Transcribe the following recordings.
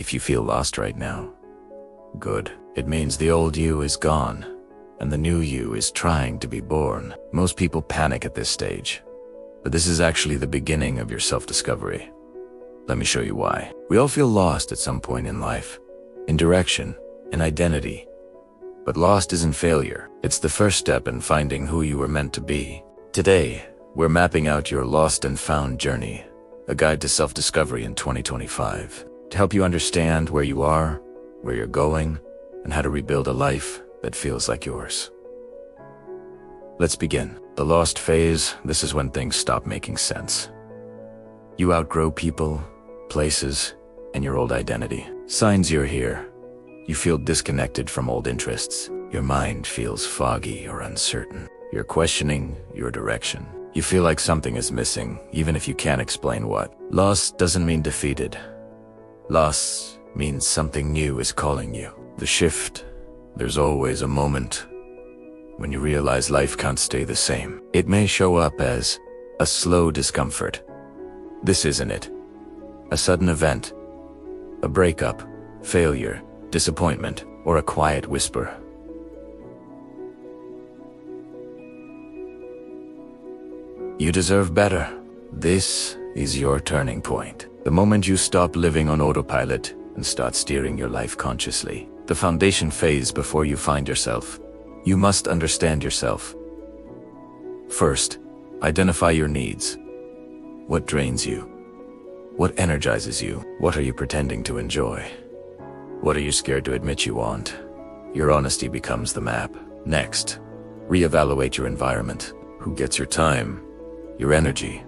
If you feel lost right now, good. It means the old you is gone, and the new you is trying to be born. Most people panic at this stage, but this is actually the beginning of your self-discovery. Let me show you why. We all feel lost at some point in life, in direction, in identity. But lost isn't failure. It's the first step in finding who you were meant to be. Today, we're mapping out your lost and found journey, a guide to self-discovery in 2025, to help you understand where you are, where you're going, and how to rebuild a life that feels like yours. Let's begin. The lost phase, this is when things stop making sense. You outgrow people, places, and your old identity. Signs you're here. You feel disconnected from old interests. Your mind feels foggy or uncertain. You're questioning your direction. You feel like something is missing, even if you can't explain what. Loss doesn't mean defeated. Loss means something new is calling you. The shift, there's always a moment when you realize life can't stay the same. It may show up as a slow discomfort. This isn't it. A sudden event, a breakup, failure, disappointment, or a quiet whisper. You deserve better. This is your turning point. The moment you stop living on autopilot and start steering your life consciously. The foundation phase before you find yourself. You must understand yourself. First, identify your needs. What drains you? What energizes you? What are you pretending to enjoy? What are you scared to admit you want? Your honesty becomes the map. Next, reevaluate your environment. Who gets your time? Your energy.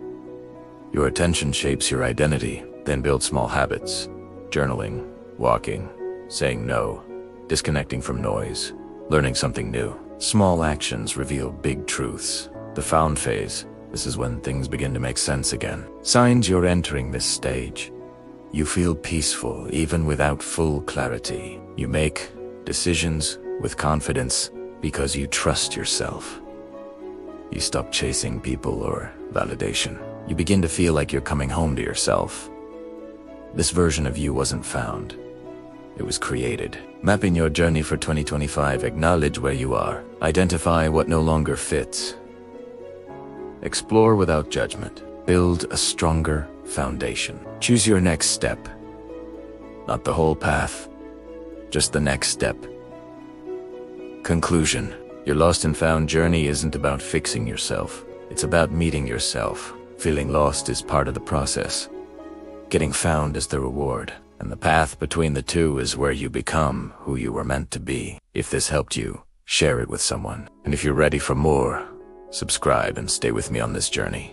Your attention shapes your identity. Then build small habits. Journaling, walking, saying no, disconnecting from noise, learning something new. Small actions reveal big truths. The found phase, this is when things begin to make sense again. Signs you're entering this stage. You feel peaceful even without full clarity. You make decisions with confidence because you trust yourself. You stop chasing people or validation. You begin to feel like you're coming home to yourself. This version of you wasn't found. It was created. Mapping your journey for 2025, acknowledge where you are. Identify what no longer fits. Explore without judgment. Build a stronger foundation. Choose your next step. Not the whole path, just the next step. Conclusion. Your lost and found journey isn't about fixing yourself. It's about meeting yourself. Feeling lost is part of the process. Getting found is the reward. And the path between the two is where you become who you were meant to be. If this helped you, share it with someone. And if you're ready for more, subscribe and stay with me on this journey.